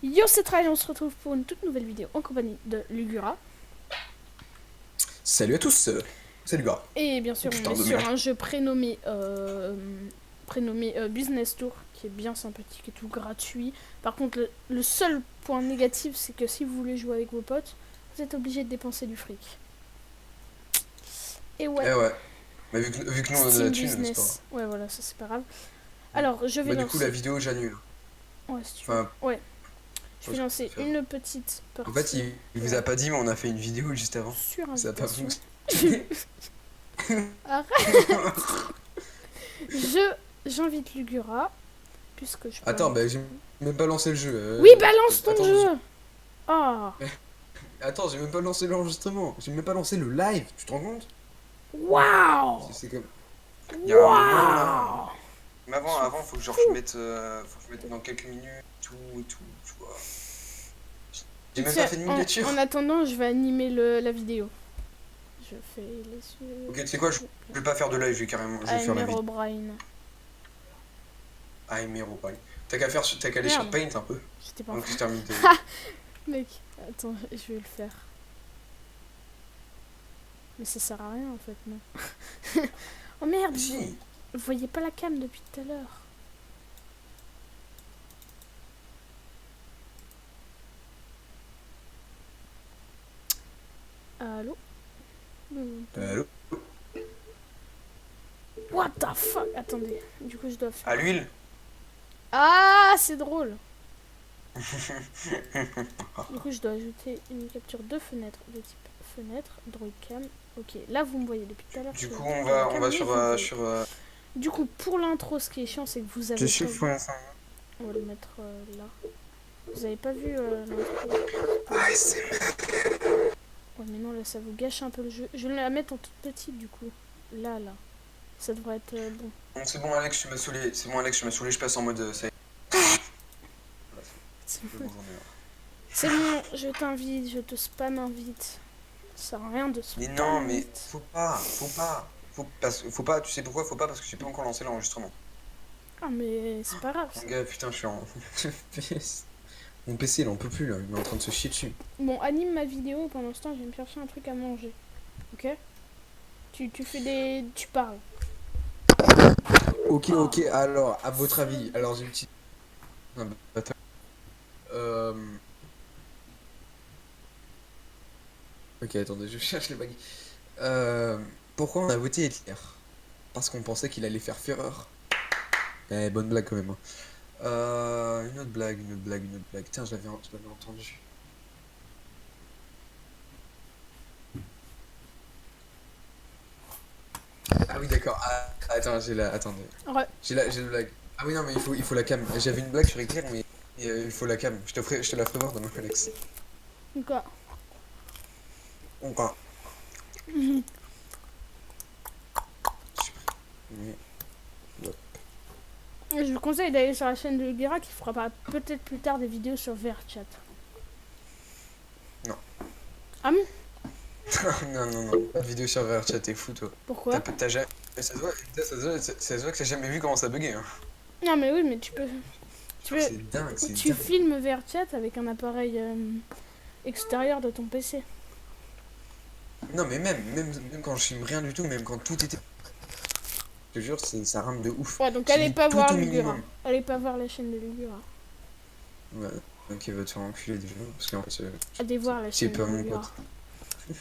Yo, c'est Trail, on se retrouve pour une toute nouvelle vidéo en compagnie de Lugura. Salut à tous, salut gars. Et bien sûr, Putain, on est de sur merde. un jeu prénommé Business Tour, qui est bien sympathique et tout gratuit. Par contre, le seul point négatif, c'est que si vous voulez jouer avec vos potes, vous êtes obligé de dépenser du fric. Et ouais, Eh ouais, mais vu que nous on a de la Steam thune, c'est pas grave. Business. Ouais, voilà, ça c'est pas grave. Alors, je vais Bah du coup la lancer... vidéo j'annule. Ouais, si tu veux. Enfin, Ouais, je vais parce que lancer faire. une petite En fait partie il vous a pas dit mais on a fait une vidéo juste avant. sur Ça a pas invitation. fonctionné. Arrête. J'invite Lugura, puisque je peux... Attends, bah j'ai même pas lancé le jeu. Oui, balance ton Attends, jeu. Ah, attends, j'ai même pas lancé l'enregistrement. J'ai même pas lancé le live, tu te rends compte? waouh. C'est comme... Il y a un moment là. Waouh. Mais avant faut que genre faut que je mette dans quelques minutes, tout et tout, tu vois. J'ai même pas fait de miniature. En attendant, je vais animer la vidéo. Je fais les yeux... Ok, tu sais quoi, je vais pas faire de live, je vais faire la vidéo. O'Brien. Ah, Mero, pareil. T'as qu'à aller sur Merde, Paint un peu. j'étais pas en Donc train... je termine tes... Mec, attends, je vais le faire. Mais ça sert à rien en fait, non. Oh merde, Si. vous voyez pas la cam depuis tout à l'heure. Allô? Allô? What the fuck? Attendez, du coup je dois faire... À l'huile? Ah, c'est drôle. Du coup, je dois ajouter une capture de fenêtre de type fenêtre, Droid Cam. Ok, là vous me voyez depuis tout à l'heure. Du sur coup, la on cam, va mais vous me voyez. sur... Du coup, pour l'intro, ce qui est chiant, c'est que vous avez Je pas suis vu. Vincent. On va le mettre là. Vous avez pas vu l'intro. Ah, c'est... Ouais, mais non, là ça vous gâche un peu le jeu. Je vais la mettre en toute petite du coup. Là, là. Ça devrait être bon. Bon, c'est bon, Alex, tu m'as saoulé. C'est bon, Alex, tu m'as saoulé, je passe en mode... ça y est. Voilà, C'est c'est bon. bon, j'en ai marre. C'est bon, je t'invite, je te spam invite. Ça sert à rien de spam Mais non, mais invite. faut pas. Faut pas, tu sais pourquoi? Faut pas, parce que j'ai pas encore lancé l'enregistrement. Ah, mais c'est pas grave ça. Mon gars, putain, je suis en... Mon PC, il en peut plus, là. Il est en train de se chier dessus. Bon, anime ma vidéo, pendant ce temps, je vais me chercher un truc à manger. Ok? Tu fais des... Tu parles. Ok, alors, à votre avis, alors j'ai une petite... Ah, bah, attends. Ok, attendez, je cherche les baguettes. Pourquoi on a voté Hitler? Parce qu'on pensait qu'il allait faire fureur. Eh, bonne blague quand même, hein. Une autre blague. Tiens, je l'avais entendu. Ah oui, d'accord. Ah, attends, attendez. Ouais. J'ai la blague. Ah oui, non, mais il faut la cam. J'avais une blague sur Hitler, mais il faut la cam. Je te la ferai voir dans ma collection. Quoi? Enfin. Mais... Je vous conseille d'aller sur la chaîne de Lugura qui fera peut-être plus tard des vidéos sur VRChat. Non. Ah bon? non. Pas de vidéo sur VRChat, t'es fou, toi. Pourquoi? T'as jamais... Ça se voit, ça se voit que t'as jamais vu comment ça buguait, hein. Non mais oui, mais tu peux... C'est dingue, c'est Tu dingue. filmes VRChat avec un appareil extérieur de ton PC. Non, mais même quand je filme rien du tout, même quand tout était... Je te jure, ça rame de ouf. Ouais, donc J'ai allez mis pas tout voir au Lugura. minimum. Allez pas voir la chaîne de Lugura. Ouais, ok, va te faire enculer déjà, parce qu'en fait, Allez voir la tu es chaîne de pas mon Lugura. pote.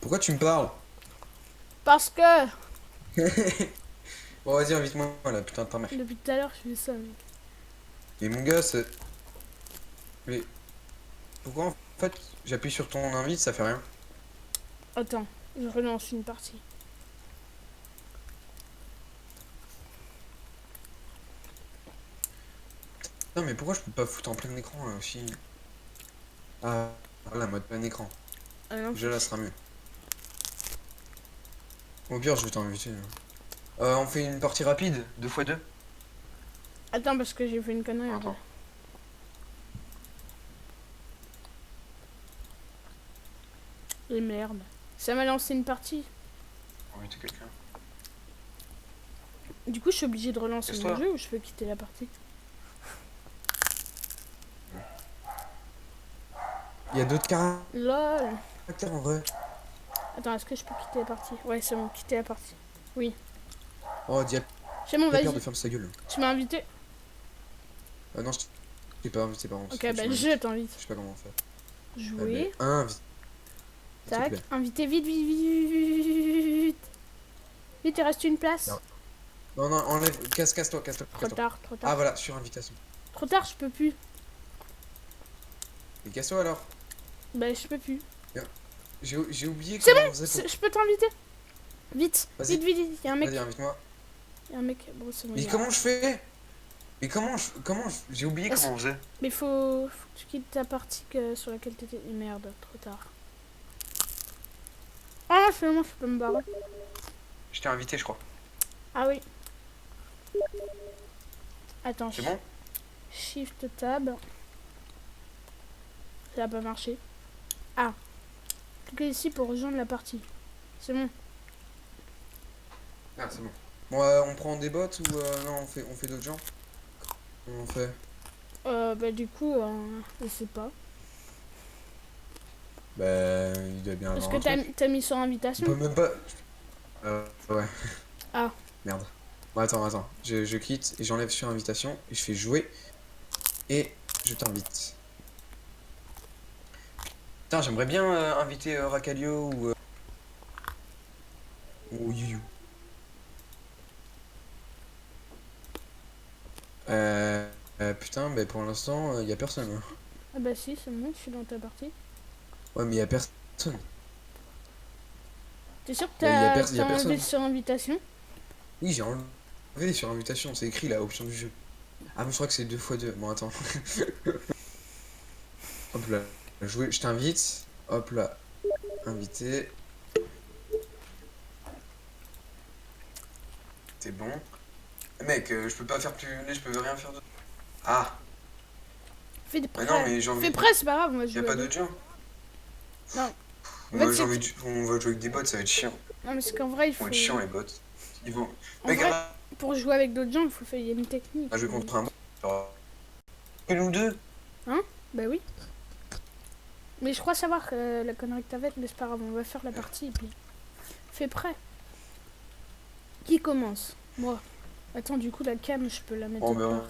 Pourquoi tu me parles? Parce que Bon, vas-y, invite-moi, là, putain de ta mère. depuis tout à l'heure je fais ça, mec. Et mon gars, c'est... Mais pourquoi, en fait, j'appuie sur ton invite, ça fait rien? Attends, je relance une partie. Non, mais pourquoi je peux pas foutre en plein écran, là, aussi? Ah, voilà, mode plein écran. Ah non. Déjà, là, ce sera mieux. Au pire, je vais t'inviter. On fait une partie rapide, 2x2. Attends, parce que j'ai fait une connerie. Attends. Et merde. Ça m'a lancé une partie. On va inviter quelqu'un. Du coup, je suis obligée de relancer mon Casse-toi. jeu ou je peux quitter la partie? Il y a d'autres LOL. caractères en vrai. Attends, est-ce que je peux quitter la partie? Ouais, c'est bon, quitter la partie. Oui. Oh, dis à C'est bon, la peur vas-y. de fermer sa gueule. Tu m'as invité? Non, je t'ai pas invité par contre. Ok, Tu bah m'invites. je t'invite. Je sais pas comment faire. Jouer. Invite. S'il te Tac. plaît. Invité, vite, vite, vite, vite, vite, vite. Vite, il reste une place. Non. Non, non, enlève. Casse-toi, casse-toi. Trop tard, trop Ah tard. voilà, sur invitation. Trop tard, je peux plus. Mais casse-toi alors. Bah, je peux plus. J'ai oublié C'est comment bon, on faisait pour... je peux t'inviter. Vite, Vas-y. vite, vite, vite. Il y a un mec. Vas-y, invite-moi. Il y a un mec. Bon, c'est bon. Mais il y a- comment je fais? Mais j'ai oublié Est-ce- comment on faisait. Mais faut que tu quittes ta partie sur laquelle t'étais. Merde, trop tard. Ah, finalement, je peux me barrer. Je t'ai invité, je crois. Ah oui. Attends, C'est bon? Shift Tab. Ça a pas marché. Ah. Cliquez ici pour rejoindre la partie. C'est bon. Ah, c'est bon. Bon, on prend des bots ou non, on fait d'autres gens? Comment on fait? Bah du coup, je sais pas. Bah, il doit bien Est-ce avoir que un truc. t'as mis sur On invitation? peut même pas... ouais. Ah. Merde. Bon, attends. Je quitte et j'enlève sur invitation et je fais jouer. Et je t'invite. Putain, j'aimerais bien inviter Racalio ou Yuyu. Putain, mais pour l'instant, y a personne. Hein. Ah bah si, c'est bon, je suis dans ta partie. Ouais, mais y a personne. T'es sûr que Y a t'as personne. enlevé sur invitation? Oui, j'ai enlevé sur invitation, c'est écrit là, option du jeu. Ah, mais je crois que c'est 2 x 2. Bon, attends. Hop là, jouer, je t'invite. Hop là, invité. C'est bon. Mec, je peux pas faire plus. Je peux rien faire de. Ah, Fais des mais prêts. non, mais j'ai envie. Fais prêt, c'est pas grave, on va Y a jouer. pas à deux. d'autres gens. Non. Moi, En fait, j'ai envie de... On va jouer avec des bots, ça va être chiant. Non, mais c'est qu'en vrai, il Ils vont faut. être chiants, les bots. Ils vont. En Mec, vrai, ah, pour jouer avec d'autres gens, il faut faire une technique. jouer contre un bot. Genre, une ou deux. Bah oui. Mais je crois savoir que la connerie que t'avais, mais c'est pas grave, on va faire la partie et puis. Fais prêt. Qui commence? Moi. Attends, du coup, la cam, je peux la mettre. Oh, autre ben. part.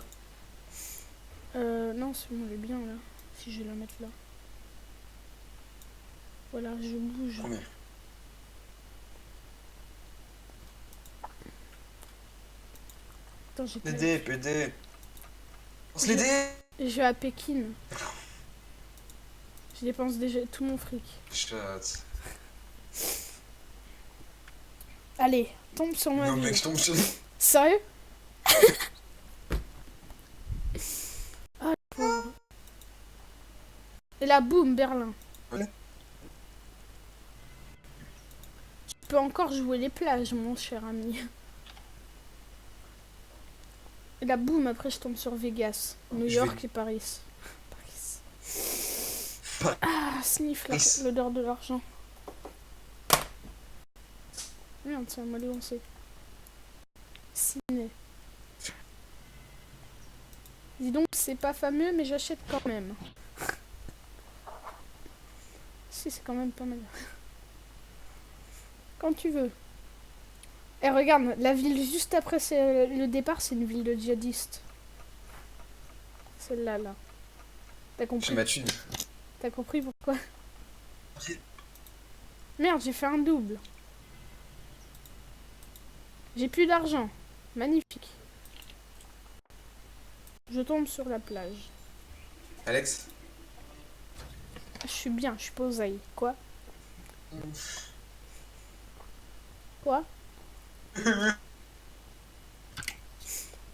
Non, c'est bon, elle est bien là. Si je vais la mettre là. Voilà, je bouge. Premier. Attends, j'ai pas- PD. On se l'aider. Je vais à Pékin. Je dépense déjà tout mon fric. Chat. Allez, tombe sur ma Non, ville. mec, je tombe sur. Sérieux? Ah, le pauvre. Et là, boum, Berlin. Ouais. Tu peux encore jouer les plages, mon cher ami. Et là, boum, après je tombe sur Vegas, New Je York vais- et Paris. Paris. Ah, sniff, Paris. l'odeur de l'argent. Merde, c'est un mot lancé. Ciné. Dis donc, c'est pas fameux, mais j'achète quand même. Si, c'est quand même pas mal. Quand tu veux. Et regarde, la ville juste après le départ, c'est une ville de djihadistes. Celle-là, là. T'as J'ai compris? ma thune. T'as compris pourquoi? Merde, j'ai fait un double. J'ai plus d'argent. Magnifique. Je tombe sur la plage. Alex. Je suis bien, je suis posée. Quoi? Quoi?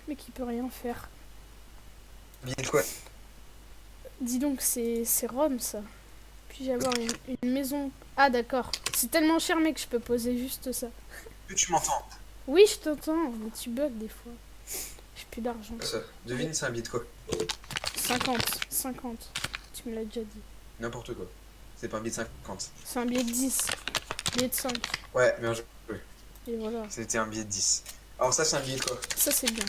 Mais qui peut rien faire. Billet de quoi? Dis donc, c'est Rome, ça. Puis-je avoir une maison... Ah, d'accord. C'est tellement cher, mec, je peux poser juste ça. Que tu m'entends? Oui, je t'entends, mais tu bugs des fois. J'ai plus d'argent. Ça. Devine, c'est un billet de quoi? 50. Tu me l'as déjà dit. N'importe quoi. C'est pas un billet de 50. C'est un billet de 10. Billet de 5. Ouais, bien joué. Et voilà. C'était un billet de 10. Alors ça, c'est un billet de quoi? Ça, c'est bien.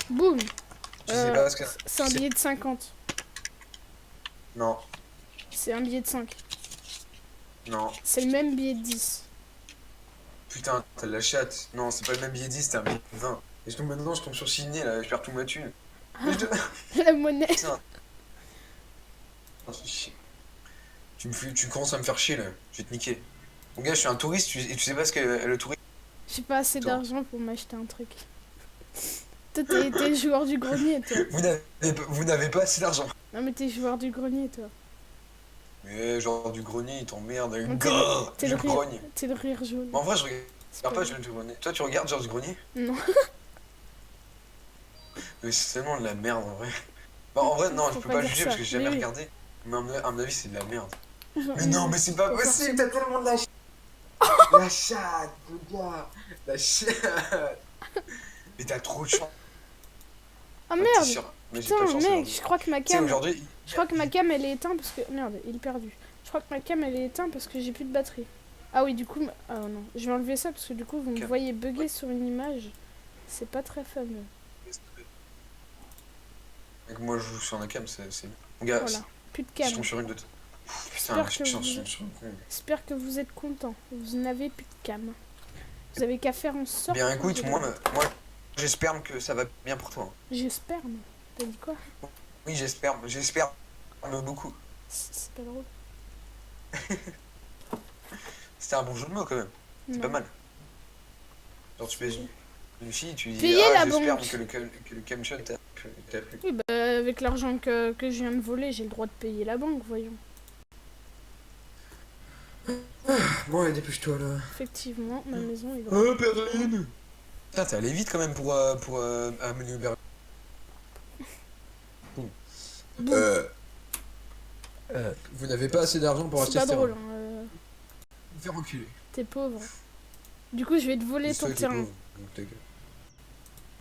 Boum. Tu sais pas ce que... C'est un billet de 50. Non, C'est un billet de 5. non. C'est le même billet de 10. Putain, t'as de la chatte. Non, c'est pas le même billet 10, c'est un billet de 20. Et je tombe maintenant, je tombe sur Sydney, là, je perds tout ma thune. Mais je te- La monnaie. Putain. Tu commences à me faire chier, là. Je vais te niquer. Mon gars, je suis un touriste, et tu sais pas ce que le touriste... J'ai pas assez Toi. d'argent pour m'acheter un truc. Toi, t'es joueur du grenier, toi. Vous n'avez pas assez d'argent. Non, mais t'es joueur du grenier, toi. Mais genre du grenier, il t'emmerde. Non, Grrr, t'es je le rire. grogne. T'es le rire jaune. En vrai, je C'est regarde pas vrai. Georges du Grenier. Toi, tu regardes Georges du Grenier? Non. Mais c'est tellement de la merde, en vrai. Bah, en vrai, non, je Faut peux pas pas dire juger ça. parce que j'ai jamais Mais oui. regardé. Mais à mon avis, c'est de la merde. Genre, Mais non, mais c'est pas Faut possible, t'as tellement de la chatte. La chatte, le gars. La chatte. Mais t'as trop de chance. Ah T'es merde. sûr. Mais j'ai pas de Putain, chance mec, aujourd'hui. je crois que ma Tu sais, cam... aujourd'hui, Je crois que ma cam, elle est éteinte parce que... Merde, il est perdu. Je crois que ma cam, elle est éteinte parce que j'ai plus de batterie. Ah oui, du coup... Ah non, je vais enlever ça parce que du coup, vous me Cam. voyez bugger sur une image. C'est pas très fameux. Mec, moi, je joue sur la cam, c'est. Mon gars, Voilà, plus de je cam. tombe sur une de. Putain, J'espère je que tombe vous- sur une con. J'espère que vous êtes contents. Vous n'avez plus de cam. Vous avez qu'à faire en sorte... Bien, que écoute, je- moi j'espère que ça va bien pour toi. J'espère, mais... T'as dit quoi? Oui, j'espère beaucoup. C'est pas drôle. C'était un bon jeu de mots quand même, c'est Non. pas mal. Genre tu payes une fille, tu dis Payez la j'espère banque. que le camshot t'a plu. Oui, bah, avec l'argent que je viens de voler, j'ai le droit de payer la banque, voyons. Bon allez, dépêche-toi là. Effectivement, ma maison est Oh Berlin. Putain, t'es allé vite quand même pour amener Berlin. Vous n'avez pas assez d'argent pour C'est acheter pas ce drôle, terrain. hein, Fais reculer. t'es pauvre. Du coup, je vais te voler C'est ton toi qui es terrain. pauvre, donc ta gueule.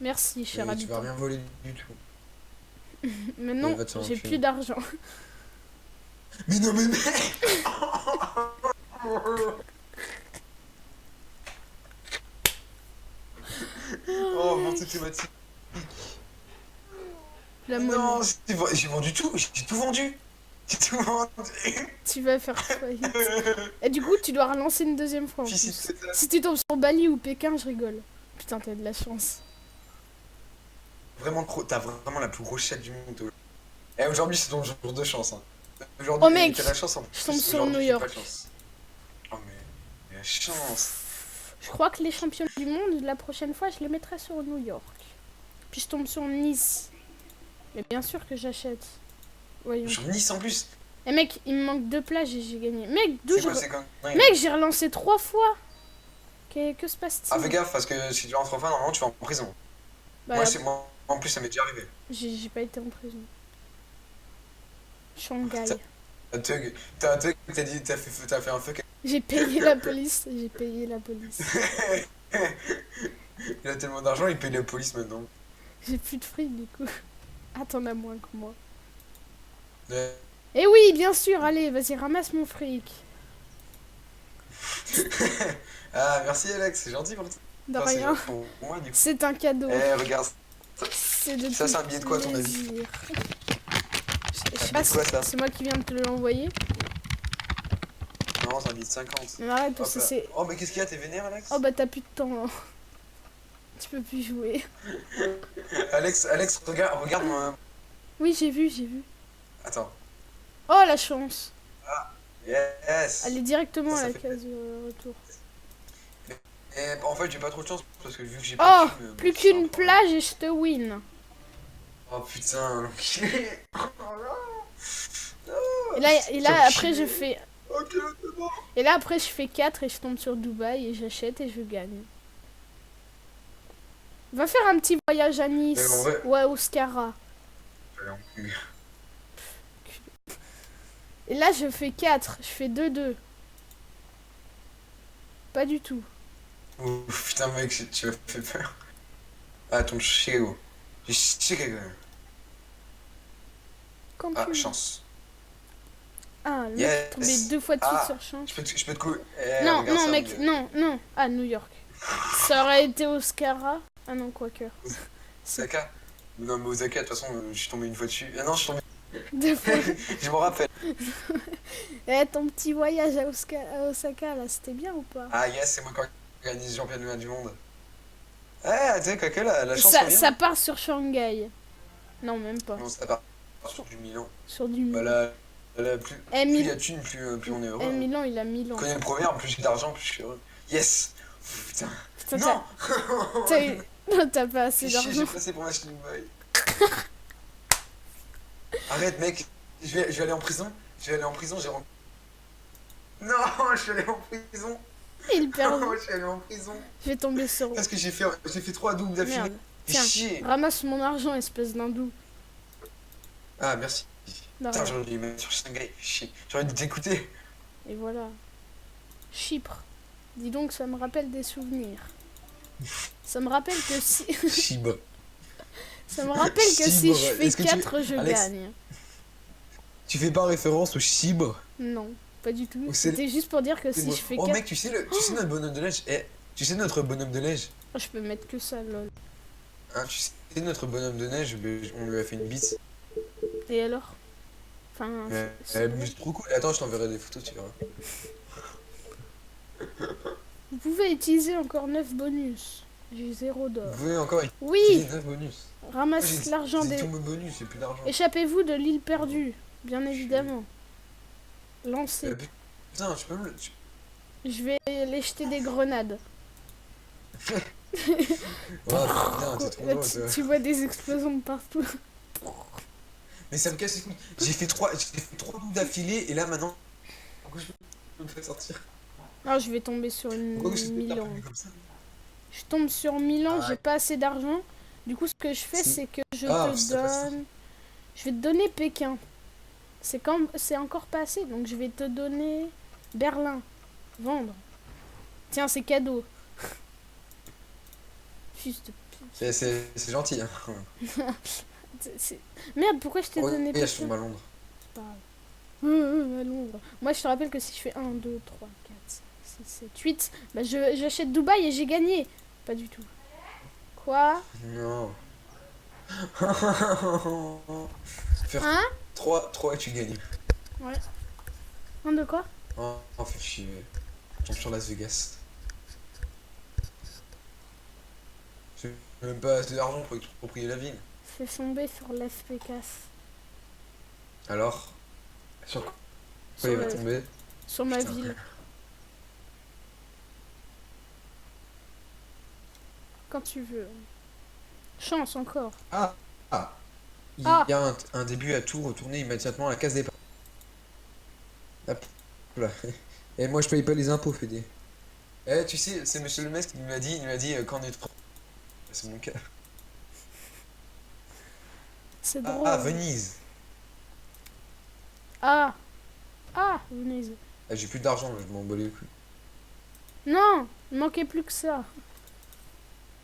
Merci, cher Et tu habitant. vas rien voler du tout. Maintenant, va te faire j'ai enculer. plus d'argent. Mais non mais mec. Oh mon dieu, thématique. La Non, monnaie. j'ai vendu tout, j'ai tout vendu. J'ai tout vendu. Tu vas faire faillite. Et du coup, tu dois relancer une deuxième fois en Fils, plus. c'est ça. Si tu tombes sur Bali ou Pékin, je rigole. Putain, t'as de la chance. Vraiment t'as vraiment la plus grosse chatte du monde. toi. Et aujourd'hui c'est ton jour de chance. Hein. Aujourd'hui Oh, mec, t'as la chance en plus. je tombe sur Aujourd'hui, New j'ai York. pas de chance. Oh mais la chance. Je crois que les champions du monde, la prochaine fois, je les mettrai sur New York. Puis je tombe sur Nice. Mais bien sûr que j'achète. Voyons. Sur Nice en plus. Eh mec, il me manque 2 plages et j'ai gagné. Mec, d'où C'est je... quoi c'est comme. Mec, j'ai relancé 3 fois. Que se passe-t-il? Ah fais gaffe parce que si tu rentres en fin normalement tu vas en prison. Bah, Moi en plus ça m'est déjà arrivé. j'ai pas été en prison. Shanghai. T'as un thug, t'as fait un fuck. J'ai payé la police. J'ai payé la police. Il a tellement d'argent, il paye la police maintenant. J'ai plus de fric du coup. Ah, t'en as moins que moi. Euh, Eh oui, bien sûr, allez, vas-y, ramasse mon fric. Ah merci Alex, c'est gentil pour toi. De Enfin, c'est rien. gentil pour moi du coup. C'est un cadeau. Eh regarde, C'est de ça, tout c'est un billet de quoi, à ton avis plaisir. Je sais Un pas billet de quoi, si ça c'est moi qui viens de te l'envoyer. non c'est un billet de 50. Mais arrête, parce que Hop là. c'est... Oh mais qu'est-ce qu'il y a, t'es vénère Alex? Oh bah t'as plus de temps. Hein. Tu peux plus jouer. Alex, regarde moi. Oui, j'ai vu, j'ai vu. Attends. Oh, la chance. Yes. Elle est directement Ça à la fait case de retour. Et en fait j'ai pas trop de chance parce que vu que j'ai Oh, pas de thune, plus c'est un qu'une problème. plage et je te win. Oh putain, l'enculé. Et là après je fais... Ok, c'est bon. Et là après je fais 4 et je tombe sur Dubaï et j'achète et je gagne. Va faire un petit voyage à Nice. Mais en vrai- Ouais, au Scara. Et là je fais 4, je fais 2-2. Pas du tout. Ouf, putain mec, tu m'as fait peur. Ah, ton Chicago. J'ai Chicago. Quand Ah, tu... chance. Ah, le Yes. mec est tombé 2 fois de suite Ah. sur chance. Je peux te couper. Non, non mec, non, non. Ah, New York. Ça aurait été au Scara. Ah non, quoique. Saka. Non, mais Osaka, de toute façon, je suis tombé une fois dessus. Ah non, je suis tombé. Deux fois. Je m'en rappelle. Eh, ton petit voyage à Osaka, là, c'était bien ou pas? Ah, yes, c'est moi qui organise le championnat du monde. Ah, tu sais, Kaka, la chance Ça, revient. ça part sur Shanghai. Non, même pas. Non, ça part sur du Milan. Sur du Milan. Voilà. Eh, Plus il y a de thunes, plus on est heureux. Eh, Milan, il a Milan. Je connais le proverbe, plus j'ai d'argent, plus je suis heureux. Yes. Putain. Putain, Non. t'as pas assez Fais chier, d'argent. j'ai passé pour m'acheter une bail. Arrête, mec. Je vais aller en prison. Je vais aller en prison, j'ai rencontré. Non, je suis allé en prison. Il perd. Je suis allé en prison. Je vais tomber sur. Parce que j'ai fait 3 doubles d'affilée. Merde. Fais Tiens, chier. ramasse mon argent, espèce d'hindou. Ah, merci. Non, Putain, rien. j'aurais dû les mettre sur Shanghai. Fais chier. J'aurais dû t'écouter. Et voilà. Chypre. Dis donc, ça me rappelle des souvenirs. Ça me rappelle que si. Chibre. Ça me rappelle que si je fais Est-ce que 4, je Alex, gagne. tu fais pas référence au chibre? Non, pas du tout. Ou c'est- C'était juste pour dire que si je fais Oh 4, mec, tu sais notre bonhomme de neige? Tu sais notre bonhomme de neige? je peux mettre que ça, lol. Hein, tu sais notre bonhomme de neige, on lui a fait une bite. Et alors? Enfin, Elle bouge trop cool. Attends, je t'enverrai des photos, tu verras. vous pouvez utiliser encore 9 bonus. J'ai 0 d'or. Vous pouvez encore Oui, utiliser 9 bonus. ramasse l'argent J'ai des... tous mes bonus, j'ai plus d'argent. Échappez-vous de l'île perdue, bien évidemment. Lancez. Putain, tu peux me le... Je vais les jeter des grenades. Oh putain, t'es trop Là, drôle, toi. tu vois des explosions de partout. Mais ça me casse les couilles. J'ai fait 3 doubles d'affilée et là maintenant... Pourquoi je peux me faire sortir? Ah, je vais tomber sur une Pourquoi je peux Milan. pas comme ça? Je tombe sur Milan, Ah. j'ai pas assez d'argent. Du coup, ce que je fais, Si. c'est que je Ah, te c'est pas ça. donne... Je vais te donner Pékin. C'est encore pas assez, donc je vais te donner Berlin. Vendre. Tiens, c'est cadeau. Fils de pute. C'est gentil, hein. Merde, pourquoi je t'ai donné je Pékin? tombe à Londres. C'est pas grave. À Londres. Moi, je te rappelle que si je fais 1, 2, 3, 4, 5, 6, 7, 8, bah j'achète Dubaï et j'ai gagné. Pas du tout. Quoi? Non. Faire Hein? 3 et tu gagnes. Ouais. Un de quoi? Oh, fais chier. Je tombe sur Las Vegas. J'ai même pas assez d'argent pour exproprier la ville. Fais tomber sur Las Vegas. Alors, sur quoi Sur, il va le- tomber? sur ma Putain. ville. Quand tu veux. Chance encore. Ah, il y Ah. a un début à tout retourner immédiatement à la case départ. Hop là. Et moi je paye pas les impôts, Fédé. Eh, tu sais, c'est monsieur le maître qui il m'a dit quand on est trop. C'est mon cas. C'est drôle. Ah, Venise. Ah. Ah, Venise. Ah, j'ai plus d'argent, je m'en bats les couilles. Non, il manquait plus que ça.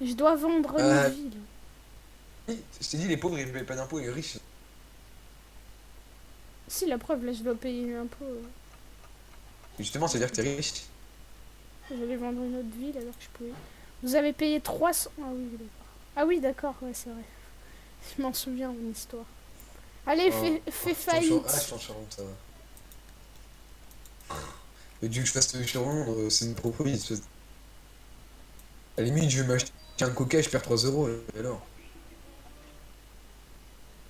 Je dois vendre Euh. une ville. Oui, je t'ai dit, les pauvres ils payent pas d'impôts et les riches. Si, la preuve, là, je dois payer un impôt. Justement, c'est-à-dire que t'es riche. J'allais vendre une autre ville alors que je pouvais. Vous avez payé 300. Ah oui, d'accord. Ah oui, d'accord, ouais, c'est vrai. Je m'en souviens, une histoire. Allez, fais faillite. Ah, je t'en charge, ça va. Mais Dieu que je fasse sur Londres, c'est une propre vie. À la limite, je vais m'acheter un coca et je perds 3 euros. Et alors?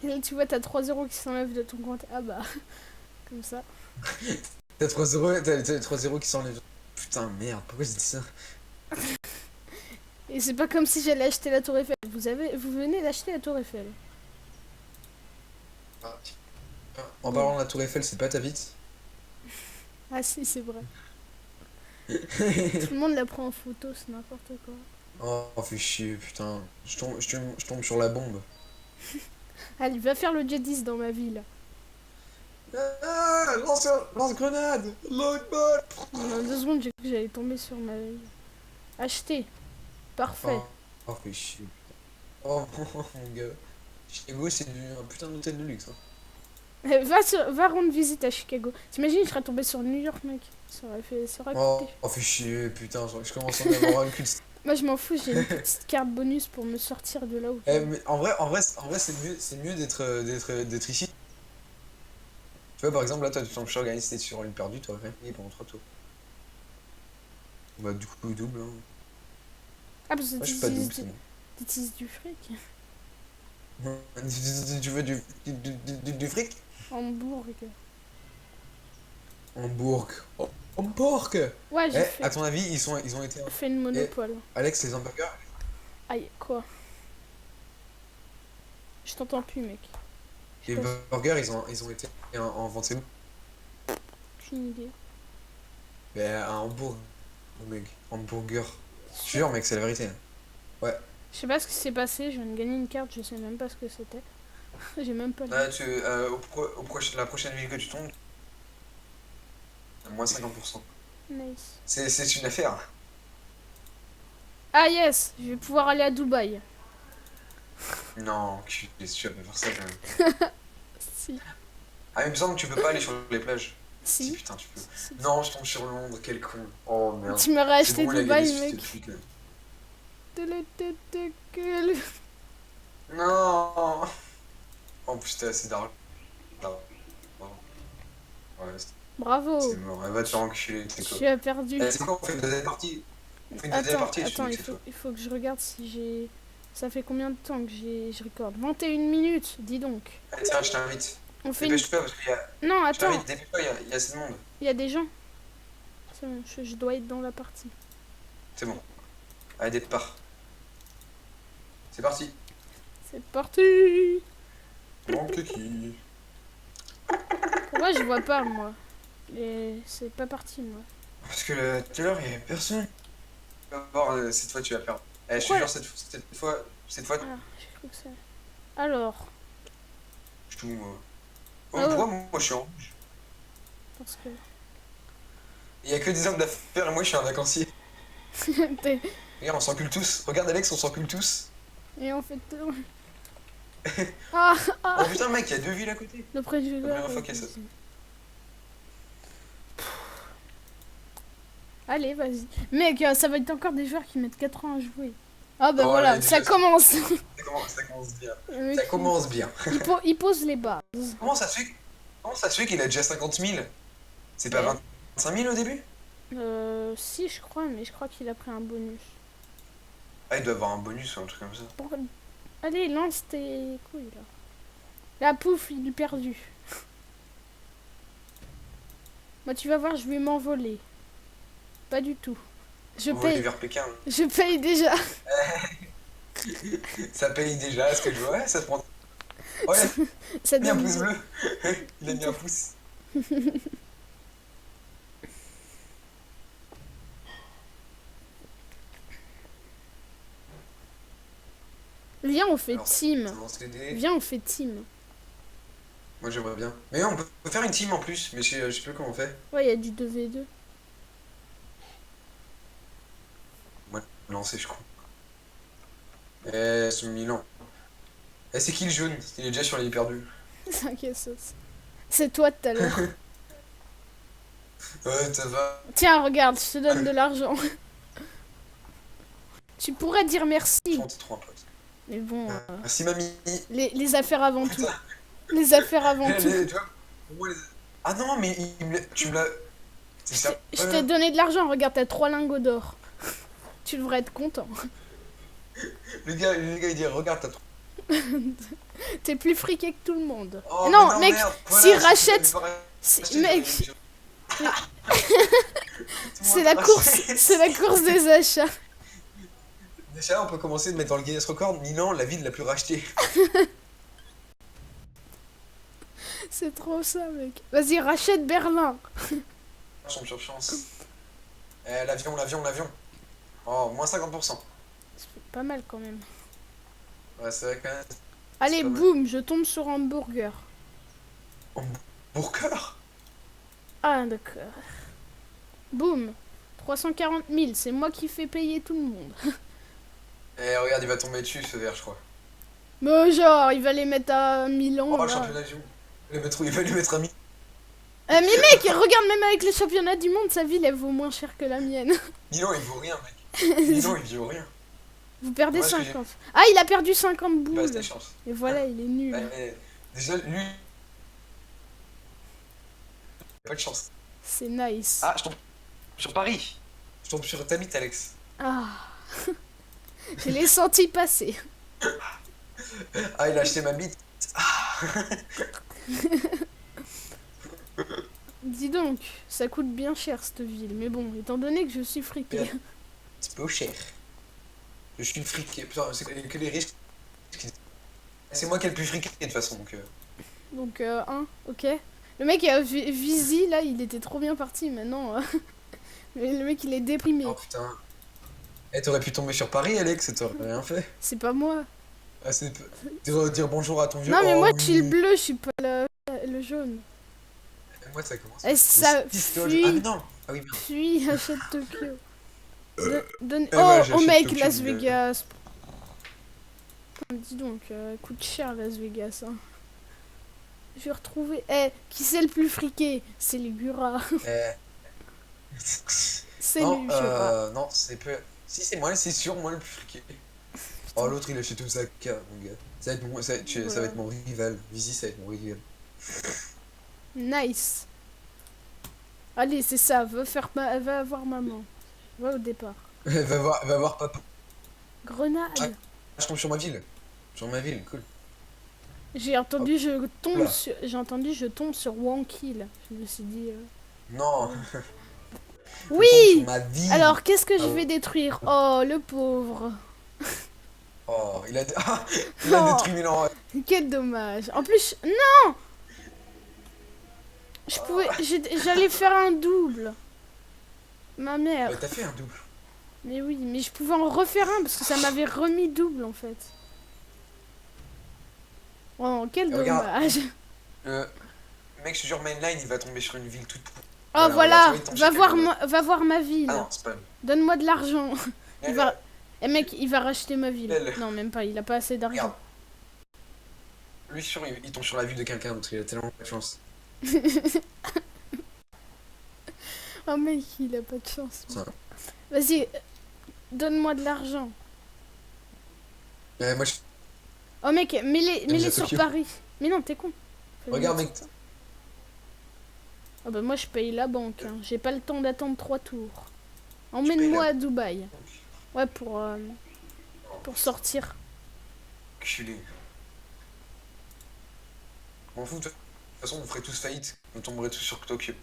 Et là, tu vois, t'as 3 euros qui s'enlèvent de ton compte. Ah bah, comme ça. T'as 3 euros, t'as 3 euros qui s'enlèvent. Putain, merde, pourquoi j'ai dit ça? Et c'est pas comme si j'allais acheter la Tour Eiffel. Vous venez d'acheter la Tour Eiffel. En parlant de la Tour Eiffel, c'est pas ta vite? Ah si, c'est vrai. Tout le monde la prend en photo, c'est n'importe quoi. Oh, fais chier, putain. Je tombe sur la bombe. Allez, va faire le jet 10 dans ma ville. Ah, lance-grenade! Loadball! Dans 2 secondes, j'ai cru que j'allais tomber sur ma ville. Acheter. Parfait. Oh, fais chier. Oh, mon gars. Chicago, c'est un putain d'hôtel de luxe. Hein. Va rendre visite à Chicago. T'imagines, je serais tombé sur New York, mec. Ça aurait Oh, coûté. fais chier, putain, je commence à en avoir un cul. Moi, je m'en fous, j'ai une petite carte bonus pour me sortir de là où. Mais en vrai, c'est mieux d'être ici. Tu vois, par exemple, là, toi, tu t'es organisé, t'es sur une perdue, t'aurais rien payé pendant 3 tours. Bah, du coup, double, hein. Ah, parce que Moi, je suis pas double, c'est bon. t'utilises du fric. Tu veux du fric? Hambourg. Hambourg. Oh, Hambourg! Ouais, j'ai À fait, ton avis, ils ont été. fait une monopole. Alex, les hamburgers? Aïe, quoi? Je t'entends plus, mec. Les burgers, ils ont été inventés où? Aucune idée. Ben, à Hambourg, mec. Hamburger. Je te jure, mec, c'est la vérité. Ouais. Je sais pas ce qui s'est passé, je viens de gagner une carte, je sais même pas ce que c'était. J'ai même pas lu. Là, la prochaine ville que tu tombes, moins 50%. Nice. C'est une affaire. Ah yes, je vais pouvoir aller à Dubaï. Non, tu vas pas faire ça quand même. Si. Ah, il me semble que tu peux pas aller sur les plages. Si, Si. putain, tu peux. Si. Non, je tombe sur Londres, quel con. Oh merde. Tu m'aurais C'est acheté bon, il a Dubaï, gagné mec. ce truc, là. Gueule. Non. En plus, t'as assez d'argent. Ouais, Bravo. c'est mort. Elle va te faire enculer, c'est quoi. Tu as perdu. C'est quoi, on fait une deuxième partie? On fait une deuxième partie, et je te Attends, dis que c'est toi. il faut que je regarde si j'ai... Ça fait combien de temps que je recorde? 21 minutes, dis donc. Allez, tiens, je t'invite. On fait une... Dépêche-toi parce qu'il y a. Non, Je attends, t'invite, dépêche-toi, il y a assez de monde. il y a des gens. C'est bon, je dois être dans la partie. C'est bon. Allez, départ. C'est parti. C'est parti. Bon, qui. Pourquoi je vois pas, moi? C'est pas parti, moi. Parce que tout à l'heure, il y avait personne. Tu vas voir, cette fois, tu vas perdre. Eh, je te Pourquoi jure, cette fois, Ah, j'ai cru que ça... Alors, je tout, moi. Oh, Ah ouais. pourquoi moi, je suis en rouge? parce que... Il y a que des hommes d'affaires et moi, je suis un vacancier. T'es- Regarde, on s'encule tous. Regarde, Alex, on s'encule tous. Et en fait... Ah, Oh putain, mec, il y a 2 villes à côté. le préjudice. La première fois qu'il y a ça. Allez, vas-y. Mec, ça va être encore des joueurs qui mettent 4 ans à jouer. Ah bah Oh, voilà, là, ça déjà, commence. Ça commence bien. Le mec, Ça commence bien. il pose les bases. Comment ça se fait qu'il a déjà 50 000? C'est pas Ouais. 25 000 au début? Si, je crois, mais je crois qu'il a pris un bonus. Ah, il doit avoir un bonus ou un truc comme ça. Bon, allez, lance tes couilles, là. Là, pouf, il est perdu. Moi, tu vas voir, je vais m'envoler. Pas du tout. Je On va aller paye. vers Pékin. Je paye déjà. Ça paye déjà, est-ce que je vois? Ouais, ça se prend. Ouais, Ça il a mis un donne... pouce bleu. Il a mis un pouce. Viens, on fait Alors, team. ça lance les dés. Viens, on fait team. Moi j'aimerais bien. Mais on peut faire une team en plus, mais je sais plus comment on fait. Ouais, il y a du 2v2. Moi, lancer, je crois. C'est Milan. C'est qui le jaune? Il est déjà sur les perdus. T'inquiète, sauce. C'est toi tout à l'heure. Ouais, ça va. Tiens, regarde, je te donne de l'argent. Tu pourrais dire merci. 33 potes. Mais bon, Merci mamie. les affaires avant tout. Putain. Les affaires avant tout. Tu vois, pour moi, ah non, mais tu me l'as. C'est ça. Je t'ai donné de l'argent, regarde, t'as 3 lingots d'or. Tu devrais être content. Le gars, il dit regarde, t'as trop. T'es plus friqué que tout le monde. Oh, non, mais mec, merde, s'il voilà, rachète... Mec, c'est la course des achats. Déjà, on peut commencer de mettre dans le Guinness Record Milan, la ville la plus rachetée. C'est trop ça, mec. Vas-y, rachète Berlin. Chance sur chance. L'avion. Oh, moins 50%. C'est pas mal quand même. Ouais, c'est vrai quand même. Allez, pas mal. boum, je tombe sur un burger. Burger. Ah, d'accord. Boum. 340 000, c'est moi qui fais payer tout le monde. Regarde, il va tomber dessus ce verre, je crois. Mais genre, il va les mettre à Milan. Oh, le là. championnat du monde. Il va lui mettre un Mais mec, regarde, même avec les championnats du monde, sa ville, elle vaut moins cher que la mienne. Milan, il vaut rien, mec. Sinon, il joue rien. Vous perdez Moi, ce que j'ai- 50. Ah, il a perdu 50 Bah, boules. c'était chance. Et voilà, il est nul. Ouais, mais déjà, lui, il a pas de chance. C'est nice. Ah, je tombe sur Paris. Je tombe sur ta mythe, Alex. Ah. Je l'ai senti passer. Ah, il a acheté ma bite. Dis donc, ça coûte bien cher cette ville. Mais bon, étant donné que je suis friqué. Bien. C'est peu cher. Je suis friqué. Putain, c'est que les riches. C'est moi qui ai le plus friqué de toute façon. Donc, ok. Le mec a Visi, là, il était trop bien parti. Maintenant, le mec, il est déprimé. Oh putain. Eh, t'aurais pu tomber sur Paris, Alex, et t'aurais rien fait. C'est pas moi. Ah, c'est dire bonjour à ton vieux. Non, mais Oh, moi, oui. je suis le bleu, je suis pas le jaune. Moi, ça commence. Et ça fuit. Ah, mais non. Ah oui, merde. Puis, achète Tokyo. Donne... Eh ouais, Oh, j'achète mec, Tokyo, Las mon gars. Vegas. Putain, dis donc, coûte cher Las Vegas. Hein. Je vais retrouver. Eh, qui c'est le plus friqué? C'est les Gura. Eh. C'est Non, lui, Gura. non, c'est peu. Si, c'est moi, c'est sûr, moi le plus friqué. Oh, l'autre, il achète Osaka, mon gars. Ça va être mon, ça va être mon rival. Visi, ça va être mon rival. Nice. Allez, c'est ça. Va voir maman. Va au départ. va voir papa. Grenade. Ah. Je tombe sur ma ville. Sur ma ville, cool. J'ai entendu, Oula. j'ai entendu, je tombe sur Wankill. Je me suis dit. Non. Je tombe Oui. sur ma ville. Alors, qu'est-ce que je Ah vais détruire? Oh, le pauvre. Oh, il a, il a Oh. détruit Milan. Quel dommage. En plus, non. J'allais faire un double. Ma mère. Mais t'as fait un double. Mais oui, mais je pouvais en refaire un parce que ça m'avait remis double en fait. Oh, quel Regarde. dommage. Mec, je te jure, Mainline, il va tomber sur une ville toute. Oh Voilà, voilà, tu vois, il tombe sur quelqu'un va voir ma ville. Ah non, c'est pas. Donne-moi de l'argent. Il Elle, va... Eh mec, il va racheter ma ville. Elle. Non, même pas, il a pas assez d'argent. Regarde. Lui, sûr, il tombe sur la ville de quelqu'un d'autre, il a tellement pas de chance. Oh mec, il a pas de chance. Ça. Vas-y, donne-moi de l'argent. Moi, je. Oh mec, mets-les sur Tokyo. Paris. Mais non, t'es con. Faut les Regarde, mettre mec. sur- Ah bah moi je paye la banque, hein. J'ai pas le temps d'attendre 3 tours. Emmène-moi à Dubaï. Ouais, pour sortir. Culé. M'en fous, de toute façon, on ferait tous faillite. On tomberait tous sur Tokyo.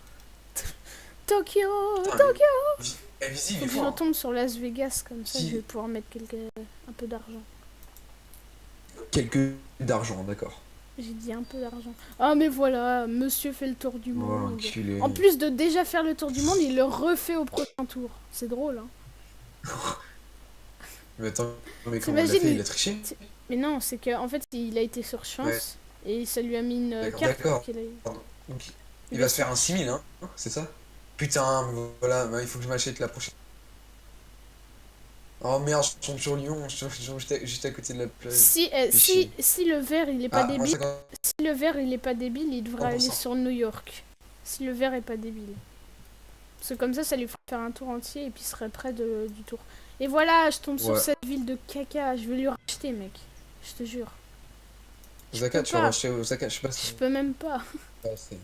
Tokyo, Putain, Tokyo. Eh, Visi, il Faut est que je fort. retombe sur Las Vegas, comme ça Si. je vais pouvoir mettre un peu d'argent. Quelques d'argent, d'accord. J'ai dit un peu d'argent. Ah mais voilà, monsieur fait le tour du Oh, monde. enculé. En plus de déjà faire le tour du monde, il le refait au prochain tour. C'est drôle, hein. Mais attends, mais comment il a T'imagines, fait? Il a triché? Mais non, c'est que en fait, il a été sur chance et ça lui a mis une D'accord, carte d'accord. qu'il a eu. Donc, il va se faire un 6000, hein? C'est ça? Putain, voilà, bah, il faut que je m'achète la prochaine. Oh merde, je tombe sur Lyon, je tombe juste à côté de la plage. Si le vert il est pas Ah, moins débile, 50. si le vert il est pas débile, il devrait 100%. aller sur New York. Si le vert est pas débile. Parce que comme ça lui ferait faire un tour entier et puis il serait près du tour. Et voilà, je tombe sur Ouais. cette ville de caca, je vais lui racheter mec. Je te jure. Osaka, peux tu vas pas. racheter Osaka, je sais pas Je si. peux même pas. Ah, c'est-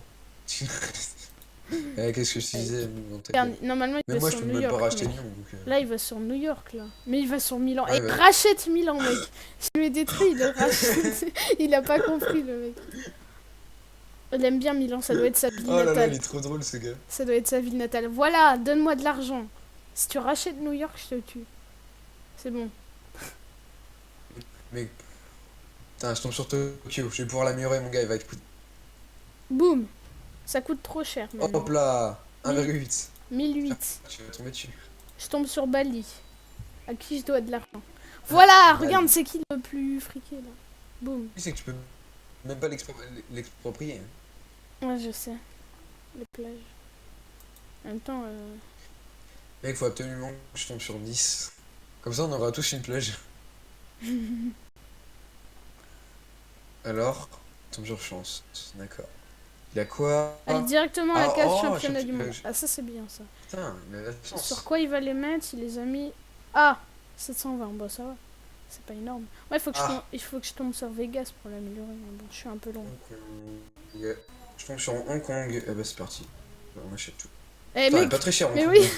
Qu'est-ce que je te disais? dans ta Regarde, gueule. normalement il Mais va moi, je sur peux New même pas York. racheter mec. Lyon, donc. Là il va sur New York là. Mais il va sur Milan. Ouais, Et ouais. rachète Milan mec. Je lui ai détruit, il le rachète. Il a pas compris le mec. Il aime bien Milan, ça doit être sa ville Oh là là, natale. il est trop drôle ce gars. Ça doit être sa ville natale. Voilà, donne-moi de l'argent. Si tu rachètes New York, je te tue. C'est bon. Mais. Putain, je tombe sur Tokyo, je vais pouvoir l'améliorer, mon gars, il va être. Boum. Ça coûte trop cher maintenant. Hop là 1,8. 1008. Tu vas tomber dessus. Je tombe sur Bali. À qui je dois de l'argent. Voilà, Bali. regarde, c'est qui le plus friqué là. Boum. Tu sais que tu peux même pas l'exproprier. Ouais, je sais. Les plages. En même temps, Mec, faut absolument que je tombe sur 10. Comme ça, on aura tous une plage. Alors, tombe sur chance. D'accord. Il a quoi? allez directement à la Ah, case oh, championnat du monde. championnat. Ah, ça c'est bien ça. Putain, il a la chance. Sur quoi il va les mettre? Il les a mis Ah, 720, bon ça va. C'est pas énorme. Ouais, Ah. il faut que je tombe sur Vegas pour l'améliorer. Mais bon, je suis un peu long. Hong Kong. Je tombe sur Hong Kong. Eh bah c'est parti. On achète tout. Eh Putain, elle est mec, pas très chère Hong mais Kong. oui, Hein.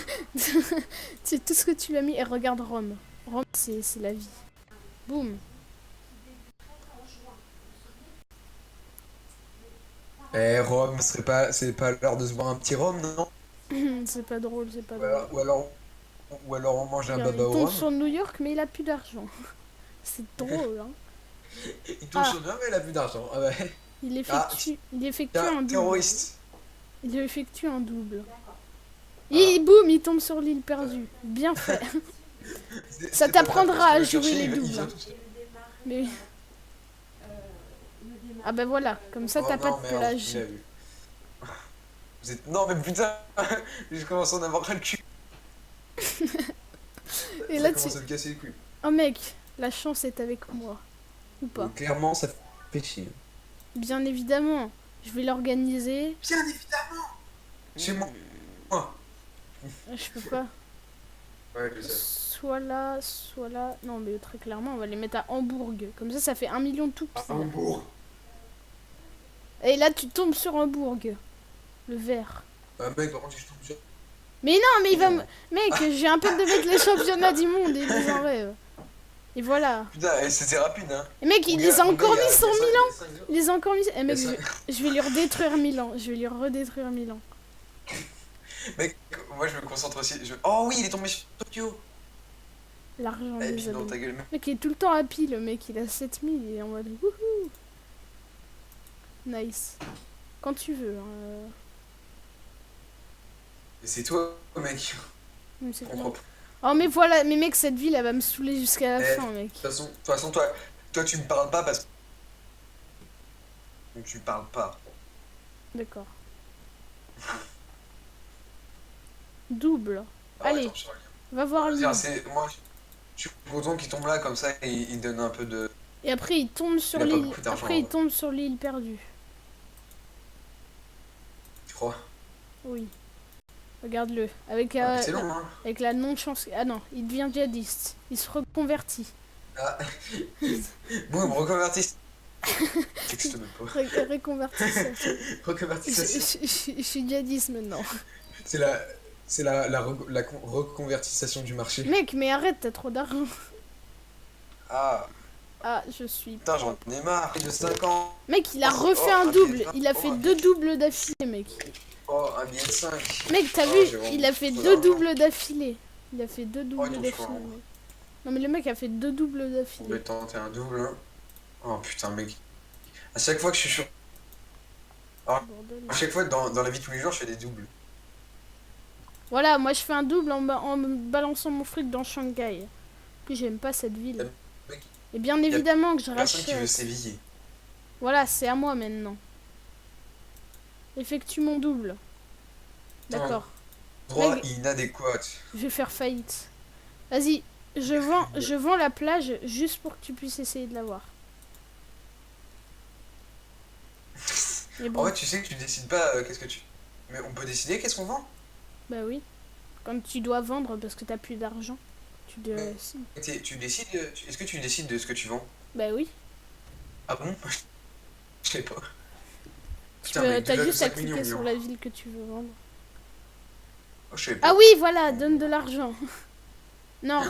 c'est tout ce que tu l'as mis. Et regarde Rome. Rome, c'est la vie. Boum. Eh Rome, c'est pas l'heure de se boire un petit rhum, non? C'est pas drôle, c'est pas Ou drôle. alors, ou alors, ou alors on mange un Regarde, baba il au tombe rhum. sur New York, mais il a plus d'argent. C'est drôle, hein. Il tombe Ah. sur nous, mais il a plus d'argent. Ah ouais. Ah, Il effectue tiens, un double. terroriste. Il effectue un double. Ah. Et boum, il tombe sur l'île perdue. Bien fait. Ça C'est pas t'apprendra grave, à tu vas jouer chercher, les il doubles. vient Hein. tout seul. Mais... Ah bah voilà, comme ça Oh t'as pas non, de merde, plage. il a vu. Non mais putain, je commence à en avoir ras le cul. Et Ça là tu... commence à me casser les couilles. Oh mec, la chance est avec moi. Ou pas. Clairement, ça fait chier. Bien évidemment. Je vais l'organiser. Bien évidemment. Chez moi. Je peux pas. Ouais, je sais. Soit là, soit là. Non mais très clairement, on va les mettre à Hambourg. Comme ça fait 1 million tout pile. Hambourg. Et là tu tombes sur Hambourg. Le vert. Mec, par contre, si je tombe sur... Mais non, mais il va me... Mec, j'ai un peu de mettre les championnats du monde et les en rêve. Et voilà. Putain, c'était rapide, hein. Et mec, il les a encore mis 100 000 ans. ans. Il les a encore mis... Eh mec, Il y a je vais lui redétruire Milan. Je vais lui redétruire Milan. Mec, moi je me concentre aussi. Oh oui, il est tombé sur Tokyo. L'argent Eh, des puis dans ta abonnés. gueule, mec. Mec, il est tout le temps happy, le mec. Il a 7000 et en mode... Wouhou. Nice. Quand tu veux. Hein. Et c'est toi, mec. Mais c'est On comment comprend. Oh mais voilà, mais mec, cette ville, elle va me saouler jusqu'à la fin, mec. De toute façon, toi, tu me parles pas parce que... Donc tu me parles pas. D'accord. Double. Ah, Allez, attends, je regarde. va voir lui. Tiens, moi, je suis content qu'il tombe là, comme ça, et il donne un peu de... Et après, il tombe sur Il a pas l'île. beaucoup d'argent, Après, il hein. tombe sur l'île perdue. Tu crois? Oui. Regarde-le. Avec, Ah, c'est long, hein. avec la non-chance. Ah non, il devient djihadiste. Il se reconvertit. Ah. Boum, reconvertis. Texte même pas. Reconvertissement. Reconvertissation. Je suis djihadiste maintenant. C'est la reconvertissation du marché. Mec, mais arrête, t'as trop d'argent. Ah, Ah, je suis. putain, j'en ai marre. De 5 ans. Mec, il a Oh, refait oh, un un double. billet de Il a vingt. fait Oh, un deux billet. doubles d'affilée, mec. Oh, un billet de 5. Mec, t'as Oh, vu? j'ai vraiment Il a fait trop deux d'argent. doubles d'affilée. Il a fait deux doubles non, je d'affilée. crois. Mec. Non, mais le mec a fait deux doubles On d'affilée. va tenter un double. Hein. Oh putain, mec. À chaque fois que je suis sur. Bordel. À chaque fois dans la vie de tous les jours, je fais des doubles. Voilà, moi je fais un double en me balançant mon fric dans Shanghai. Puis j'aime pas cette ville. Mec, Et bien évidemment que je personne qui veut rachète. s'éveiller. Voilà, c'est à moi maintenant. Effectue mon double. D'accord. Droit Mec. inadéquat. Je vais faire faillite. Vas-y, je vends la plage juste pour que tu puisses essayer de l'avoir. Mais En bon, fait, tu sais que tu décides pas qu'est-ce que tu. Mais on peut décider qu'est-ce qu'on vend? bah oui. Quand tu dois vendre parce que t'as plus d'argent, tu dois... Tu décides. Est-ce que tu décides de ce que tu vends? Bah oui. Ah bon? Je sais pas. Tu Putain, peux, mais t'as déjà juste à 5 millions, cliquer sur millions. la ville que tu veux vendre. Oh, je sais pas. Ah oui, voilà, donne de l'argent. Non,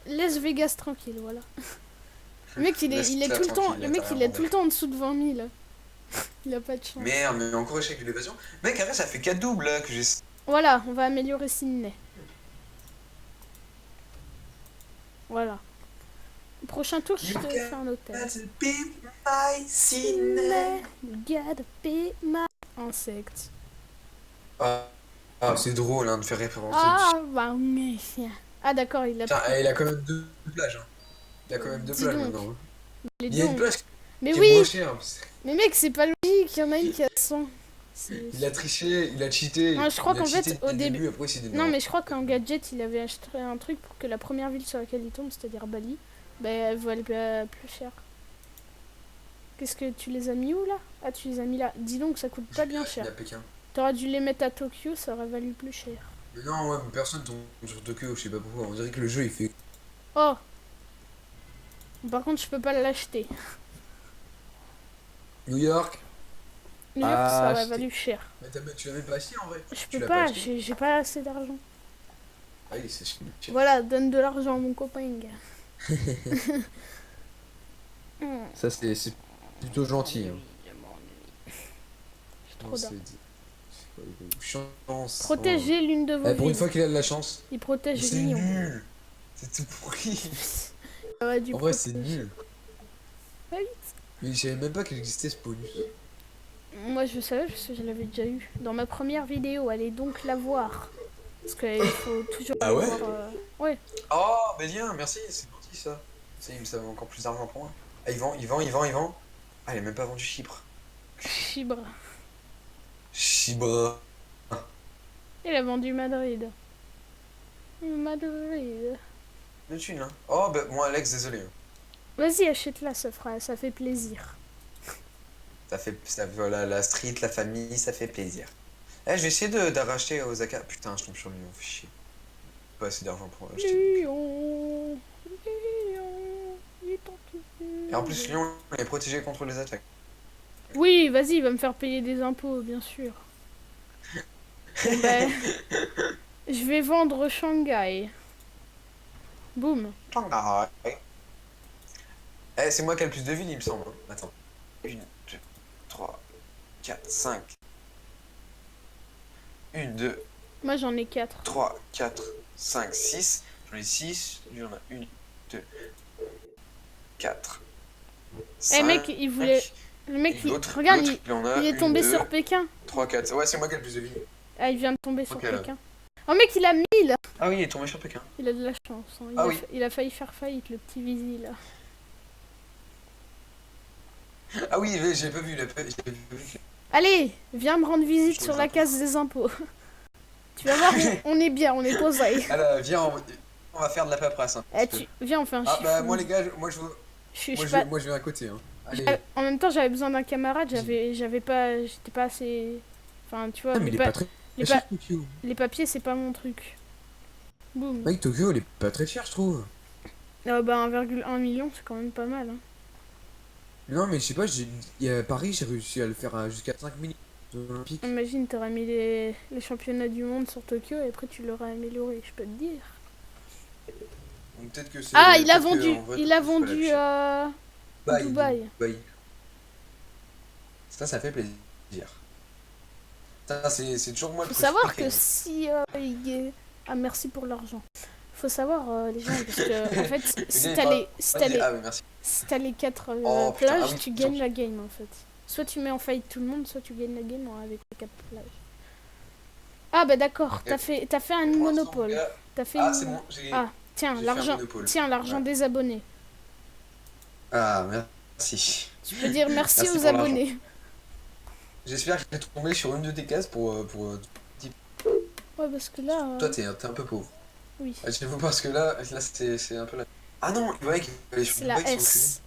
laisse Vegas tranquille, voilà. Le mec, il est Laisse-la tout le temps, tranquille, le là, mec, t'as il rien est tout le temps en dessous de 20 000. Il a pas de chance. Merde, mais encore échec de l'évasion. Mec, après, ça fait 4 doubles là que j'ai. Voilà, on va améliorer Sydney. Voilà. Prochain tour, je te fais un hôtel. Sydney, you gotta be my insecte. Ah, c'est drôle hein, de faire référence. Ah, bah, mais... Ah, d'accord, il a Tiens, pris il a quand même 2 plages. Hein. Il a quand même 2 Dis plages donc. maintenant. Hein. les Il y a une dons. plage Mais qui est oui, moins chère. mais mec, c'est pas logique, il y en a une qui a 100. Il a triché, il a cheaté. Non, je crois il a qu'en fait, cheaté au dès le début- après, c'est Non, mais je crois qu'en gadget, il avait acheté un truc pour que la première ville sur laquelle il tombe, c'est-à-dire Bali, bah, elle vaut plus cher. Qu'est-ce que tu les as mis où là? Ah, tu les as mis là. Dis donc, ça coûte pas bien Il cher. a Pékin. T'aurais dû les mettre à Tokyo, ça aurait valu plus cher. Mais non, ouais, mais personne tombe sur Tokyo, je sais pas pourquoi. On dirait que le jeu il fait. Oh. Par contre, je peux pas l'acheter. New York. New York, ça Ah, aurait valu cher. Mais tu l'as même pas acheté en vrai. Je Tu peux l'as pas, acheté. j'ai pas assez d'argent. Ah oui, c'est cher. Voilà, donne de l'argent à mon copain. Ça, c'est plutôt gentil. Hein. J'ai trop Non, d'argent. c'est quoi, chance. Protégez l'une de vos Eh, pour une villes. fois qu'il a de la chance. Il protège C'est Lyon. nul. C'est tout pourri. Ça aurait dû En vrai, c'est protéger. nul. Ah oui. Mais je savais même pas qu'il existait ce bonus. Moi, je savais parce que je l'avais déjà eu. Dans ma première vidéo, allez donc la voir. Parce qu'il faut toujours Ah aller ouais voir... Ouais. Oh, mais bien, merci, c'est gentil ça. Ça vaut encore plus d'argent pour moi. Ah, il vend. Ah, il a même pas vendu Chypre. Chibre. Chypre. Il a vendu Madrid. Madrid. De thunes, hein. Oh, bah, moi, Alex, désolé. Hein. Vas-y, achète-la, ça fait plaisir. Voilà, la street, la famille, ça fait plaisir. Eh, je vais essayer de racheter Osaka. Putain, je tombe sur Lyon, fait chier. Pas assez d'argent pour acheter. Lyon, Lyon, il t'en tue. Et en plus, Lyon est protégé contre les attaques. Oui, vas-y, il va me faire payer des impôts, bien sûr. Bon, ben, je vais vendre Shanghai. Boum. Shanghai. Eh, c'est moi qui ai le plus de villes, il me semble. Hein. Attends. 1, 2, 3, 4, 5. 1, 2, Moi, j'en ai 4. 3, 4, 5, 6. J'en ai 6. Lui, on a 1, 2, 4. Eh, mec, il voulait... Le mec, regarde, il est tombé sur Pékin. 3, 4. Ouais, c'est moi qui ai le plus de villes. Ah, il vient de tomber sur Ok, là. Pékin. Oh, mec, il a 1000. Ah oui, il est tombé sur Pékin. Il a de la chance. Hein. Ah oui. Il a failli faire faillite, le petit Visi, là. Ah oui, j'ai pas vu, j'ai pas vu. Allez, viens me rendre visite sur la case des impôts. Tu vas voir, on est bien, on est posé. Alors, viens, on va faire de la paperasse. Hein, Eh, viens, on fait un ah chiffre. bah moi les gars, moi je veux, Je moi je vais à côté. Hein. Allez. En même temps, j'avais besoin d'un camarade, j'étais pas assez... Enfin, tu vois, Ah, mais il est pas très cher, Tokyo. les papiers, c'est pas mon truc. Boum. Mec, Tokyo, il est pas très cher, je trouve. Ah bah 1,1 million, c'est quand même pas mal. Hein. Non, mais je sais pas, à Paris, j'ai réussi à le faire jusqu'à 5 minutes olympiques. Imagine, t'aurais mis les championnats du monde sur Tokyo et après tu l'aurais amélioré, je peux te dire. Donc peut-être que c'est. Ah, il a peut-être que, vendu, en vrai, il a Tokyo, c'est pas la vendu plus chère. à Dubaï. Dubaï. Ça fait plaisir. Ça, c'est toujours moi le Faut truc savoir compliqué, que si ah, merci pour l'argent. Faut savoir les gens parce que en fait si t'as les Ah oui, merci. si t'as les 4 Oh, putain, plages, ah oui, tu gagnes la game en fait. Soit tu mets en faillite tout le monde, soit tu gagnes la game avec les 4 plages. Ah bah d'accord, Ok. t'as fait un Pour l'instant, monopole. gars, T'as fait Ah, une... c'est bon, j'ai. Ah, tiens, j'ai fait un l'argent. monopole. Tiens, l'argent Ouais. des abonnés. Ah, merci. Tu peux dire merci, Merci aux pour l'argent. abonnés. J'espère que je vais tomber sur une de tes cases pour. Ouais, parce que là. Toi, t'es un peu pauvre. Oui. J'avoue parce que là c'est un peu la. Ah non, le mec, il est sur C'est la Dubaï, son S.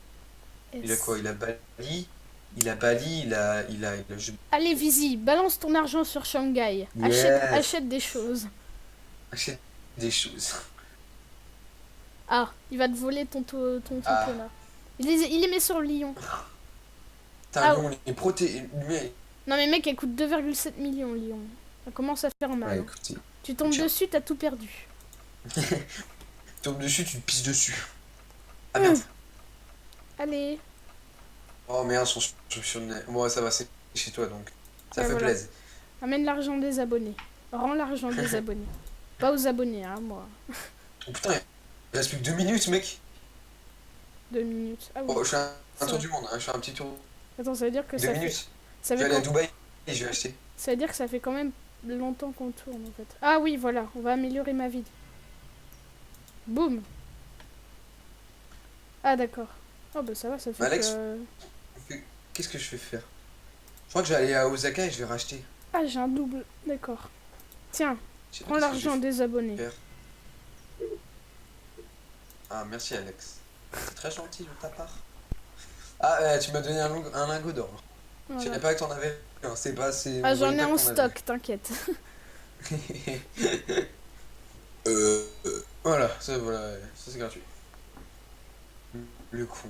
cul. Il a quoi? Il a Bali. Il a Bali, il a Allez, Visi, balance ton argent sur Shanghai. Yes. Achète des choses. acheté des choses. Ah, il va te voler ton Ah. championnat. Il les met sur Lyon. Putain, Ah. Lyon, il est protégé. Mais. Non mais mec, elle coûte 2,7 millions Lyon. Ça commence à faire mal. Ouais, Hein. écoutez. Tu tombes Tiens. dessus, t'as tout perdu. Tu tombes dessus, tu te pisses dessus. Ah merde. Allez. Oh merde, son championnat. Moi, ça va, c'est chez toi donc. Ça Ouais, fait voilà. plaisir. Amène l'argent des abonnés. Rends l'argent des abonnés. Pas aux abonnés, hein, moi. Oh putain, il reste plus que 2 minutes, mec. 2 minutes. Ah oui. Oh, je fais un Ça tour va. du monde, hein. Je fais un petit tour. Attends, ça veut dire que 2 ça fait... minutes. Ça Je vais veut, aller à quand- Dubaï et je vais acheter. ça veut dire que ça fait quand même longtemps qu'on tourne en fait. Ah oui, voilà, on va améliorer ma vie. Boum. Ah d'accord. Oh bah ça va, ça fait Alex, que... qu'est-ce que je vais faire? Je crois que je vais aller à Osaka et je vais racheter. Ah j'ai un double, d'accord. Tiens, Je sais pas prends qu'est-ce que l'argent je vais des abonnés. faire. Ah, merci Alex. C'est très gentil de ta part. Ah, tu m'as donné un lingot d'or. Je Voilà. savais pas que t'en avais un. C'est pas assez. Ah on j'en voyait ai pas en que t'en avais. stock, t'inquiète. Voilà, ça c'est gratuit. Le con.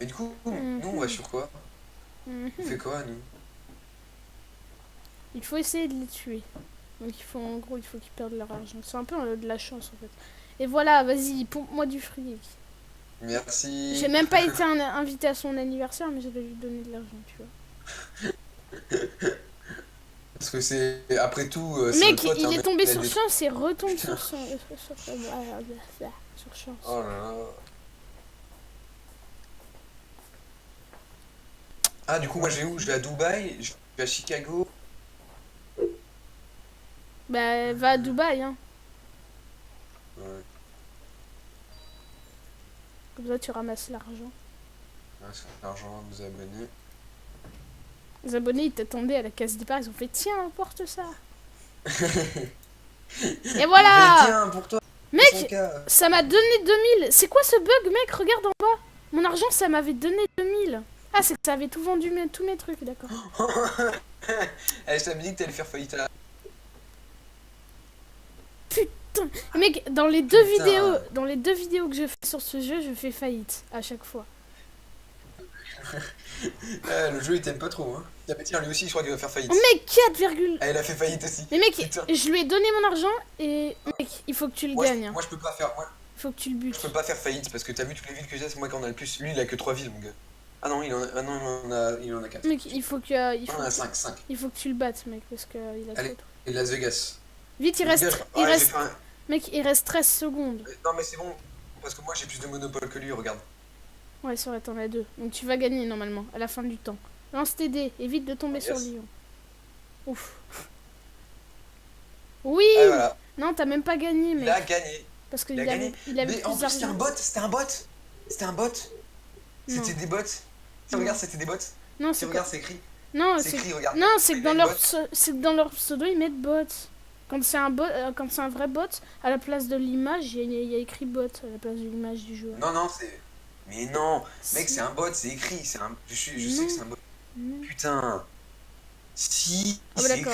Mais du coup, nous on va sur quoi? Mhm. On fait quoi nous? Il faut essayer de les tuer. Donc il faut, en gros, il faut qu'ils perdent leur argent. C'est un peu de la chance en fait. Et voilà, vas-y, pompe-moi du fric. Merci. J'ai même pas été invité à son anniversaire, mais je vais lui donner de l'argent, tu vois. Parce que c'est après tout, c'est Mec, notre pote, il hein, est mais tombé il a sur des- chance et retombe Putain. sur chance. Oh là là. Ah, du coup, moi, j'ai où? Je vais à Dubaï, je vais à Chicago. Bah, va à Dubaï, hein. Ouais, Comme ça, tu ramasses l'argent. c'est l'argent de nos abonnés. Les abonnés, ils t'attendaient à la caisse départ, ils ont fait tiens, emporte ça. Et Mais voilà. tiens, pour toi, Mec, son cas. ça m'a donné 2000. C'est quoi ce bug, mec? Regarde en bas. Mon argent, ça m'avait donné 2000. Ah, c'est que ça avait tout vendu, tous mes trucs, d'accord. Elle t'avait dit que t'allais faire faillite à la... Mec, dans les deux vidéos que je fais sur ce jeu, je fais faillite à chaque fois. Le jeu, il t'aime pas trop, hein. Ah, mais tiens, lui aussi, je crois qu'il va faire faillite. Oh mec, 4, Ah, il a fait faillite aussi. mais mec, Putain. je lui ai donné mon argent et mec, il faut que tu le Moi, gagnes. moi, je peux pas faire... Il faut que tu le Je butes. peux pas faire faillite parce que t'as vu toutes les villes que j'ai, c'est moi qui en a le plus. Lui, il a que 3 villes, mon gars. Ah non, il en a 4. Mec, il faut que Il en a 5. il faut que tu le battes, mec, parce que il a Allez. trop. Et Las Vegas. Vite, Ouais, j'ai fait un- mec, il reste 13 secondes. Non, mais c'est bon. Parce que moi, j'ai plus de monopole que lui, regarde. Ouais, c'est vrai, t'en as 2. Donc tu vas gagner normalement à la fin du temps. Lance tes dés, évite de tomber sur Yes. Lyon. Ouf. Oui. Ah, voilà. Non, t'as même pas gagné, Il mec. a gagné. Parce Il qu'il a avait, gagné. il avait Mais en plus plus, c'était un d'argent. bot. C'était un bot. Non. C'était des bots. Tiens, Non. regarde, c'était des bots. Non, Tu c'est regarde, c'est écrit. Non, C'est écrit, regarde. non, c'est que Il dans a une leur botte. c'est que dans leur pseudo ils mettent bot. Quand c'est un bot, quand c'est un vrai bot, à la place de l'image, il y a écrit bot à la place de l'image du joueur. Non, c'est. Mais non, mec, Si. c'est un bot, c'est écrit. C'est un... Je sais Non. que c'est un bot. Non. Putain. Si. Ah bah c'est d'accord.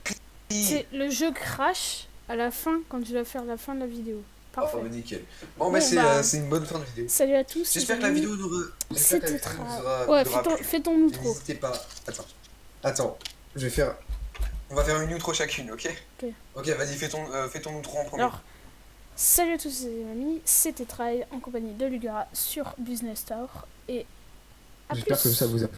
écrit. C'est le jeu crash à la fin quand je dois faire la fin de la vidéo. Parfait. Oh, bah, nickel. Bon, Bon, mais bah. c'est une bonne fin de vidéo. Salut à tous. J'espère les que la amis. vidéo nous C'était j'espère que la vidéo très. nous aura- Ouais, nous aura plu. fais ton outro. N'hésitez pas. Attends. Je vais faire. On va faire une outro chacune, ok? Ok. Ok, vas-y, fais ton outro en premier. Alors, salut à tous les amis, c'était Try en compagnie de Lugara sur Business Store et à J'espère plus. que ça vous a plu.